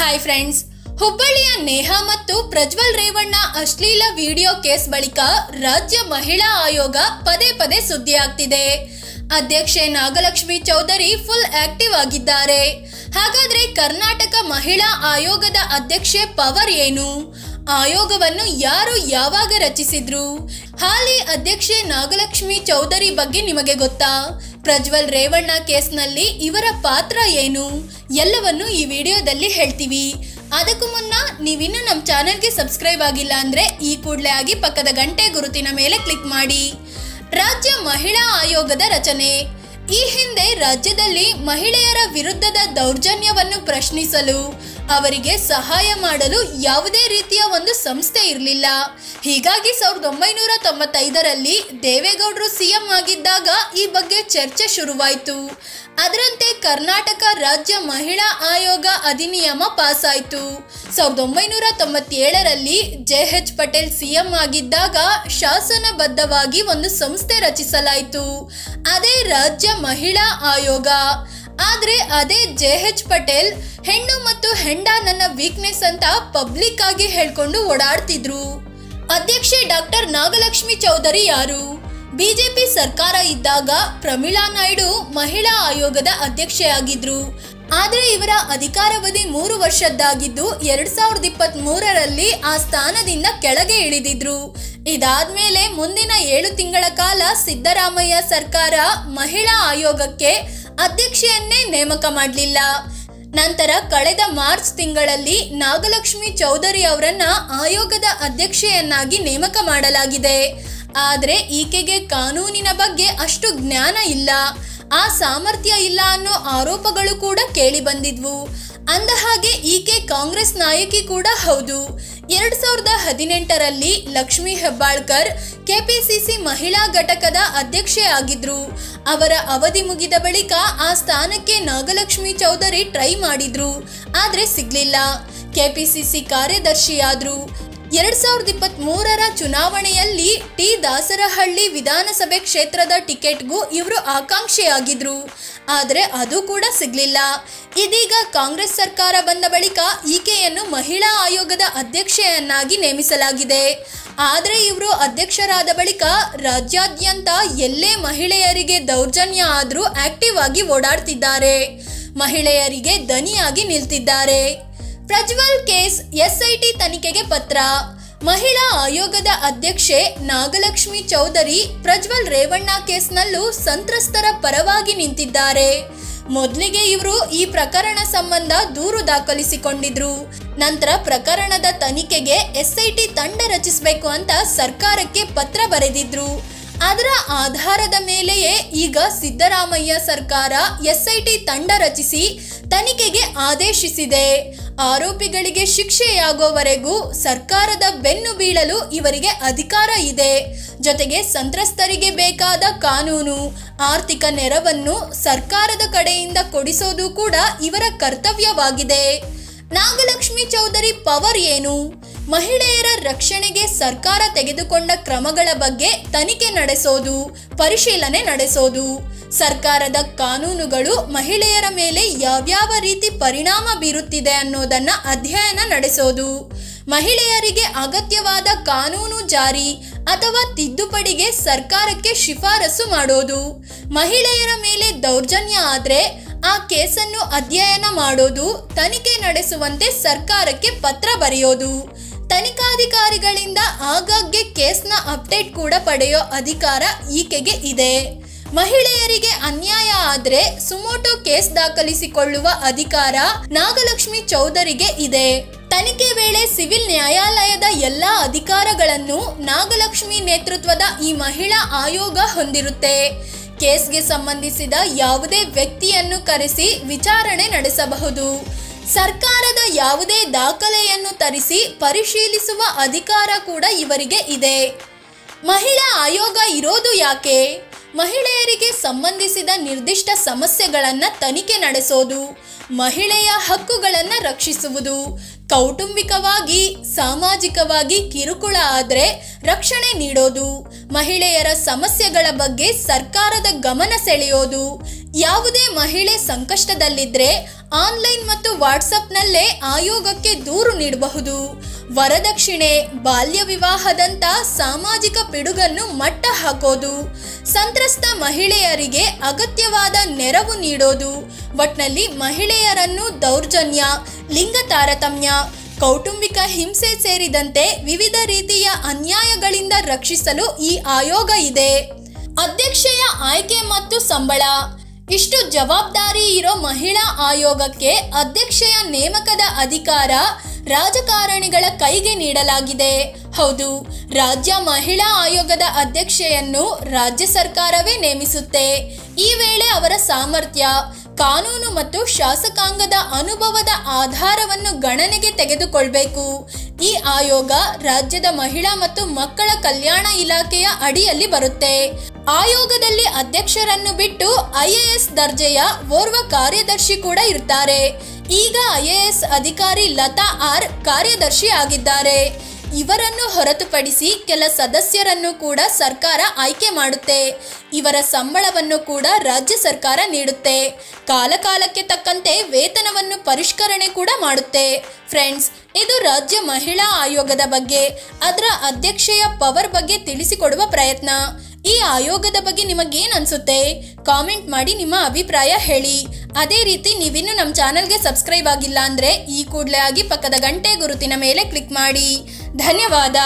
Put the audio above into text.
Hi friends, ಹುಬ್ಬಳ್ಳಿಯ ನೇಹಾ ಮತ್ತು ಪ್ರಜ್ವಲ್ ರೇವಣ್ಣ ಅಶ್ಲೀಲ ವಿಡಿಯೋ ಕೇಸ್ ಬಳಿಕ ರಾಜ್ಯ ಮಹಿಳಾ ಆಯೋಗ ಪದೇ ಪದೇ ಸುದ್ದಿ ಆಗ್ತಿದೆ. ಅಧ್ಯಕ್ಷೆ ನಾಗಲಕ್ಷ್ಮಿ ಚೌಧರಿ ಫುಲ್ ಆಕ್ಟಿವ್ ಆಗಿದ್ದಾರೆ. ಹಾಗಾದ್ರೆ ಕರ್ನಾಟಕ ಮಹಿಳಾ ಆಯೋಗದ ಅಧ್ಯಕ್ಷೆ ಪವರ್ ಏನು? ಆಯೋಗವನ್ನು ಯಾರು ಯಾವಾಗ ರಚಿಸಿದ್ರು? ಹಾಲಿ ಅಧ್ಯಕ್ಷೆ ನಾಗಲಕ್ಷ್ಮಿ ಚೌಧರಿ ಬಗ್ಗೆ ನಿಮಗೆ ಗೊತ್ತಾ? ಪ್ರಜ್ವಲ್ ರೇವಣ್ಣ ಕೇಸ್ನಲ್ಲಿ ಇವರ ಪಾತ್ರ ಏನು? ಎಲ್ಲವನ್ನು ಈ ವಿಡಿಯೋದಲ್ಲಿ ಹೇಳ್ತೀವಿ. ಅದಕ್ಕೂ ಮುನ್ನ ನೀವಿನ್ನೂ ನಮ್ಮ ಚಾನೆಲ್ಗೆ ಸಬ್ಸ್ಕ್ರೈಬ್ ಆಗಿಲ್ಲ ಅಂದ್ರೆ ಈ ಕೂಡಲೇ ಆಗಿ ಪಕ್ಕದ ಗಂಟೆ ಗುರುತಿನ ಮೇಲೆ ಕ್ಲಿಕ್ ಮಾಡಿ. ರಾಜ್ಯ ಮಹಿಳಾ ಆಯೋಗದ ರಚನೆ. ಈ ಹಿಂದೆ ರಾಜ್ಯದಲ್ಲಿ ಮಹಿಳೆಯರ ವಿರುದ್ಧದ ದೌರ್ಜನ್ಯವನ್ನು ಪ್ರಶ್ನಿಸಲು, ಅವರಿಗೆ ಸಹಾಯ ಮಾಡಲು ಯಾವುದೇ ರೀತಿಯ ಒಂದು ಸಂಸ್ಥೆ ಇರಲಿಲ್ಲ. ಹೀಗಾಗಿ 1995ರಲ್ಲಿ ದೇವೇಗೌಡರು ಸಿಎಂ ಆಗಿದ್ದಾಗ ಈ ಬಗ್ಗೆ ಚರ್ಚೆ ಶುರುವಾಯಿತು. ಅದರಂತೆ ಕರ್ನಾಟಕ ರಾಜ್ಯ ಮಹಿಳಾ ಆಯೋಗ ಅಧಿನಿಯಮ ಪಾಸ್ ಆಯಿತು. 1997ರಲ್ಲಿ JH ಪಟೇಲ್ ಸಿಎಂ ಆಗಿದ್ದಾಗ ಶಾಸನಬದ್ಧವಾಗಿ ಒಂದು ಸಂಸ್ಥೆ ರಚಿಸಲಾಯಿತು. ಅದೇ ರಾಜ್ಯ ಮಹಿಳಾ ಆಯೋಗ. ಆದ್ರೆ ಅದೇ JH ಪಟೇಲ್ ಹೆಣ್ಣು ಮತ್ತು ಹೆಂಡ ನನ್ನ ವೀಕ್ನೆಸ್ ಅಂತ ಪಬ್ಲಿಕ್ ಆಗಿ ಹೇಳ್ಕೊಂಡು ಓಡಾಡ್ತಿದ್ರು. ಅಧ್ಯಕ್ಷೆ ಡಾಕ್ಟರ್ ನಾಗಲಕ್ಷ್ಮಿ ಚೌಧರಿ ಯಾರು? ಬಿಜೆಪಿ ಸರ್ಕಾರ ಇದ್ದಾಗ ಪ್ರಮೀಳಾ ನಾಯ್ಡು ಮಹಿಳಾ ಆಯೋಗದ ಅಧ್ಯಕ್ಷೆಯಾಗಿದ್ರು. ಆದ್ರೆ ಇವರ ಅಧಿಕಾರಾವಧಿ 3 ವರ್ಷದ್ದಾಗಿದ್ದು 2023ರಲ್ಲಿ ಆ ಸ್ಥಾನದಿಂದ ಕೆಳಗೆ ಇಳಿದಿದ್ರು. ಇದಾದ್ಮೇಲೆ ಮುಂದಿನ 7 ತಿಂಗಳ ಕಾಲ ಸಿದ್ದರಾಮಯ್ಯ ಸರ್ಕಾರ ಮಹಿಳಾ ಆಯೋಗಕ್ಕೆ ಅಧ್ಯಕ್ಷೆಯನ್ನೇ ನೇಮಕ ಮಾಡಲಿಲ್ಲ. ನಂತರ ಕಳೆದ ಮಾರ್ಚ್ ತಿಂಗಳಲ್ಲಿ ನಾಗಲಕ್ಷ್ಮಿ ಚೌಧರಿ ಅವರನ್ನ ಆಯೋಗದ ಅಧ್ಯಕ್ಷೆಯನ್ನಾಗಿ ನೇಮಕ ಮಾಡಲಾಗಿದೆ. ಆದರೆ ಈಕೆಗೆ ಕಾನೂನಿನ ಬಗ್ಗೆ ಅಷ್ಟು ಜ್ಞಾನ ಇಲ್ಲ, ಆ ಸಾಮರ್ಥ್ಯ ಇಲ್ಲ ಅನ್ನೋ ಆರೋಪಗಳು ಕೂಡ ಕೇಳಿ ಬಂದಿದ್ವು. ಅಂದಹಾಗೆ ಈಕೆ ಕಾಂಗ್ರೆಸ್ ನಾಯಕಿ ಕೂಡ ಹೌದು. 2018ರಲ್ಲಿ ಲಕ್ಷ್ಮೀ ಹೆಬ್ಬಾಳ್ಕರ್ ಕೆಪಿಸಿಸಿ ಮಹಿಳಾ ಘಟಕದ ಅಧ್ಯಕ್ಷೆ ಆಗಿದ್ರು. ಅವರ ಅವಧಿ ಮುಗಿದ ಬಳಿಕ ಆ ಸ್ಥಾನಕ್ಕೆ ನಾಗಲಕ್ಷ್ಮಿ ಚೌಧರಿ ಟ್ರೈ ಮಾಡಿದ್ರು, ಆದ್ರೆ ಸಿಗ್ಲಿಲ್ಲ. ಕೆಪಿಸಿಸಿ ಕಾರ್ಯದರ್ಶಿಯಾದ್ರು. 2023ರ ಚುನಾವಣೆಯಲ್ಲಿ ಟಿ ದಾಸರಹಳ್ಳಿ ವಿಧಾನಸಭೆ ಕ್ಷೇತ್ರದ ಟಿಕೆಟ್ಗೂ ಇವರು ಆಕಾಂಕ್ಷಿಯಾಗಿದ್ರು, ಆದರೆ ಅದು ಕೂಡ ಸಿಗ್ಲಿಲ್ಲ. ಇದೀಗ ಕಾಂಗ್ರೆಸ್ ಸರ್ಕಾರ ಬಂದ ಬಳಿಕ ಈಕೆಯನ್ನು ಮಹಿಳಾ ಆಯೋಗದ ಅಧ್ಯಕ್ಷೆಯನ್ನಾಗಿ ನೇಮಿಸಲಾಗಿದೆ. ಆದರೆ ಇವರು ಅಧ್ಯಕ್ಷರಾದ ಬಳಿಕ ರಾಜ್ಯಾದ್ಯಂತ ಎಲ್ಲೇ ಮಹಿಳೆಯರಿಗೆ ದೌರ್ಜನ್ಯ ಆದ್ರೂ ಆಕ್ಟಿವ್ ಆಗಿ ಓಡಾಡ್ತಿದ್ದಾರೆ, ಮಹಿಳೆಯರಿಗೆ ದನಿಯಾಗಿ ನಿಲ್ತಿದ್ದಾರೆ. ಪ್ರಜ್ವಲ್ ಕೇಸ್ SIT ತನಿಖೆಗೆ ಪತ್ರ. ಮಹಿಳಾ ಆಯೋಗದ ಅಧ್ಯಕ್ಷೆ ನಾಗಲಕ್ಷ್ಮಿ ಚೌಧರಿ ಪ್ರಜ್ವಲ್ ರೇವಣ್ಣ ಕೇಸ್ನಲ್ಲೂ ಸಂತ್ರಸ್ತರ ಪರವಾಗಿ ನಿಂತಿದ್ದಾರೆ. ಮೊದಲಿಗೆ ಇವರು ಈ ಪ್ರಕರಣ ಸಂಬಂಧ ದೂರು ದಾಖಲಿಸಿಕೊಂಡಿದ್ರು. ನಂತರ ಪ್ರಕರಣದ ತನಿಖೆಗೆ SIT ತಂಡ ರಚಿಸಬೇಕು ಅಂತ ಸರ್ಕಾರಕ್ಕೆ ಪತ್ರ ಬರೆದಿದ್ರು. ಅದರ ಆಧಾರದ ಮೇಲೆಯೇ ಈಗ ಸಿದ್ದರಾಮಯ್ಯ ಸರ್ಕಾರ SIT ತಂಡ ರಚಿಸಿ ತನಿಖೆಗೆ ಆದೇಶಿಸಿದೆ. ಆರೋಪಿಗಳಿಗೆ ಶಿಕ್ಷೆಯಾಗುವವರೆಗೂ ಸರ್ಕಾರದ ಬೆನ್ನು ಬೀಳಲು ಇವರಿಗೆ ಅಧಿಕಾರ ಇದೆ. ಜೊತೆಗೆ ಸಂತ್ರಸ್ತರಿಗೆ ಬೇಕಾದ ಕಾನೂನು, ಆರ್ಥಿಕ ನೆರವನ್ನು ಸರ್ಕಾರದ ಕಡೆಯಿಂದ ಕೊಡಿಸೋದು ಕೂಡ ಇವರ ಕರ್ತವ್ಯವಾಗಿದೆ. ನಾಗಲಕ್ಷ್ಮಿ ಚೌಧರಿ ಪವರ್ ಏನು? ಮಹಿಳೆಯರ ರಕ್ಷಣೆಗೆ ಸರ್ಕಾರ ತೆಗೆದುಕೊಂಡ ಕ್ರಮಗಳ ಬಗ್ಗೆ ತನಿಖೆ ನಡೆಸೋದು, ಪರಿಶೀಲನೆ ನಡೆಸೋದು, ಸರ್ಕಾರದ ಕಾನೂನುಗಳು ಮಹಿಳೆಯರ ಮೇಲೆ ಯಾವ್ಯಾವ ರೀತಿ ಪರಿಣಾಮ ಬೀರುತ್ತಿದೆ ಅನ್ನೋದನ್ನ ಅಧ್ಯಯನ ನಡೆಸೋದು, ಮಹಿಳೆಯರಿಗೆ ಅಗತ್ಯವಾದ ಕಾನೂನು ಜಾರಿ ಅಥವಾ ತಿದ್ದುಪಡಿಗೆ ಸರ್ಕಾರಕ್ಕೆ ಶಿಫಾರಸು ಮಾಡೋದು, ಮಹಿಳೆಯರ ಮೇಲೆ ದೌರ್ಜನ್ಯ ಆದ್ರೆ ಆ ಕೇಸನ್ನು ಅಧ್ಯಯನ ಮಾಡೋದು, ತನಿಖೆ ನಡೆಸುವಂತೆ ಸರ್ಕಾರಕ್ಕೆ ಪತ್ರ ಬರೆಯೋದು, ತನಿಖಾಧಿಕಾರಿಗಳಿಂದ ಆಗಾಗ್ಗೆ ಕೇಸ್ನ ಅಪ್ಡೇಟ್ ಕೂಡ ಪಡೆಯೋ ಅಧಿಕಾರ ಈಕೆಗೆ ಇದೆ. ಮಹಿಳೆಯರಿಗೆ ಅನ್ಯಾಯ ಆದ್ರೆ ಸುಮೋಟೋ ಕೇಸ್ ದಾಖಲಿಸಿಕೊಳ್ಳುವ ಅಧಿಕಾರ ನಾಗಲಕ್ಷ್ಮಿ ಚೌಧರಿಗೆ ಇದೆ. ತನಿಖೆ ವೇಳೆ ಸಿವಿಲ್ ನ್ಯಾಯಾಲಯದ ಎಲ್ಲಾ ಅಧಿಕಾರಗಳನ್ನು ನಾಗಲಕ್ಷ್ಮಿ ನೇತೃತ್ವದ ಈ ಮಹಿಳಾ ಆಯೋಗ ಹೊಂದಿರುತ್ತೆ. ಕೇಸ್ಗೆ ಸಂಬಂಧಿಸಿದ ಯಾವುದೇ ವ್ಯಕ್ತಿಯನ್ನು ಕರೆಸಿ ವಿಚಾರಣೆ ನಡೆಸಬಹುದು. ಸರ್ಕಾರದ ಯಾವುದೇ ದಾಖಲೆಯನ್ನು ತರಿಸಿ ಪರಿಶೀಲಿಸುವ ಅಧಿಕಾರ ಕೂಡ ಇವರಿಗೆ ಇದೆ. ಮಹಿಳಾ ಆಯೋಗ ಇರೋದು ಯಾಕೆ? ಮಹಿಳೆಯರಿಗೆ ಸಂಬಂಧಿಸಿದ ನಿರ್ದಿಷ್ಟ ಸಮಸ್ಯೆಗಳನ್ನು ತನಿಖೆ ನಡೆಸೋದು, ಮಹಿಳೆಯ ಹಕ್ಕುಗಳನ್ನು ರಕ್ಷಿಸುವುದು, ಕೌಟುಂಬಿಕವಾಗಿ ಸಾಮಾಜಿಕವಾಗಿ ಕಿರುಕುಳ ಆದರೆ ರಕ್ಷಣೆ ನೀಡೋದು, ಮಹಿಳೆಯರ ಸಮಸ್ಯೆಗಳ ಬಗ್ಗೆ ಸರ್ಕಾರದ ಗಮನ ಸೆಳೆಯೋದು, ಯಾವುದೇ ಮಹಿಳೆ ಸಂಕಷ್ಟದಲ್ಲಿದ್ದರೆ ಆನ್ಲೈನ್ ಮತ್ತು ವಾಟ್ಸಪ್ನಲ್ಲೇ ಆಯೋಗಕ್ಕೆ ದೂರು ನೀಡಬಹುದು. ವರದಕ್ಷಿಣೆ, ಬಾಲ್ಯ ವಿವಾಹದಂಥ ಸಾಮಾಜಿಕ ಪಿಡುಗನ್ನು ಮಟ್ಟ ಹಾಕೋದು, ಸಂತ್ರಸ್ತ ಮಹಿಳೆಯರಿಗೆ ಅಗತ್ಯವಾದ ನೆರವು ನೀಡೋದು, ಒಟ್ನಲ್ಲಿ ಮಹಿಳೆಯರನ್ನು ದೌರ್ಜನ್ಯ, ಲಿಂಗ ತಾರತಮ್ಯ, ಕೌಟುಂಬಿಕ ಹಿಂಸೆ ಸೇರಿದಂತೆ ವಿವಿಧ ರೀತಿಯ ಅನ್ಯಾಯಗಳಿಂದ ರಕ್ಷಿಸಲು ಈ ಆಯೋಗ ಇದೆ. ಅಧ್ಯಕ್ಷೆಯ ಆಯ್ಕೆ ಮತ್ತು ಸಂಬಳ. ಇಷ್ಟು ಜವಾಬ್ದಾರಿ ಇರೋ ಮಹಿಳಾ ಆಯೋಗಕ್ಕೆ ಅಧ್ಯಕ್ಷೆಯ ನೇಮಕದ ಅಧಿಕಾರ ರಾಜಕಾರಣಿಗಳ ಕೈಗೆ ನೀಡಲಾಗಿದೆ. ಹೌದು, ರಾಜ್ಯ ಮಹಿಳಾ ಆಯೋಗದ ಅಧ್ಯಕ್ಷೆಯನ್ನು ರಾಜ್ಯ ಸರ್ಕಾರವೇ ನೇಮಿಸುತ್ತೆ. ಈ ವೇಳೆ ಅವರ ಸಾಮರ್ಥ್ಯ, ಕಾನೂನು ಮತ್ತು ಶಾಸಕಾಂಗದ ಅನುಭವದ ಆಧಾರವನ್ನು ಗಣನೆಗೆ ತೆಗೆದುಕೊಳ್ಬೇಕು. ಈ ಆಯೋಗ ರಾಜ್ಯದ ಮಹಿಳಾ ಮತ್ತು ಮಕ್ಕಳ ಕಲ್ಯಾಣ ಇಲಾಖೆಯ ಅಡಿಯಲ್ಲಿ ಬರುತ್ತೆ. ಆಯೋಗದಲ್ಲಿ ಅಧ್ಯಕ್ಷರನ್ನು ಬಿಟ್ಟು IAS ದರ್ಜೆಯ ಓರ್ವ ಕಾರ್ಯದರ್ಶಿ ಕೂಡ ಇರ್ತಾರೆ. ಈಗ IAS ಅಧಿಕಾರಿ ಲತಾ ಆರ್ ಕಾರ್ಯದರ್ಶಿ ಆಗಿದ್ದಾರೆ. ಇವರನ್ನು ಹೊರತುಪಡಿಸಿ ಕೆಲ ಸದಸ್ಯರನ್ನು ಕೂಡ ಸರ್ಕಾರ ಆಯ್ಕೆ ಮಾಡುತ್ತೆ. ಇವರ ಸಂಬಳವನ್ನು ಕೂಡ ರಾಜ್ಯ ಸರ್ಕಾರ ನೀಡುತ್ತೆ. ಕಾಲಕಾಲಕ್ಕೆ ತಕ್ಕಂತೆ ವೇತನವನ್ನು ಪರಿಷ್ಕರಣೆ ಕೂಡ ಮಾಡುತ್ತೆ. ಫ್ರೆಂಡ್ಸ್, ಇದು ರಾಜ್ಯ ಮಹಿಳಾ ಆಯೋಗದ ಬಗ್ಗೆ, ಅದರ ಅಧ್ಯಕ್ಷೆಯ ಪವರ್ ಬಗ್ಗೆ ತಿಳಿಸಿಕೊಡುವ ಪ್ರಯತ್ನ. ಈ ಆಯೋಗದ ಬಗ್ಗೆ ನಿಮಗೇನು ಅನ್ಸುತ್ತೆ? ಕಾಮೆಂಟ್ ಮಾಡಿ ನಿಮ್ಮ ಅಭಿಪ್ರಾಯ ಹೇಳಿ. ಅದೇ ರೀತಿ ನೀವಿನ್ನು ನಮ್ಮ ಚಾನಲ್ಗೆ ಸಬ್ಸ್ಕ್ರೈಬ್ ಆಗಿಲ್ಲ ಅಂದರೆ ಈ ಕೂಡಲೇ ಆಗಿ ಪಕ್ಕದ ಗಂಟೆ ಗುರುತಿನ ಮೇಲೆ ಕ್ಲಿಕ್ ಮಾಡಿ. ಧನ್ಯವಾದ.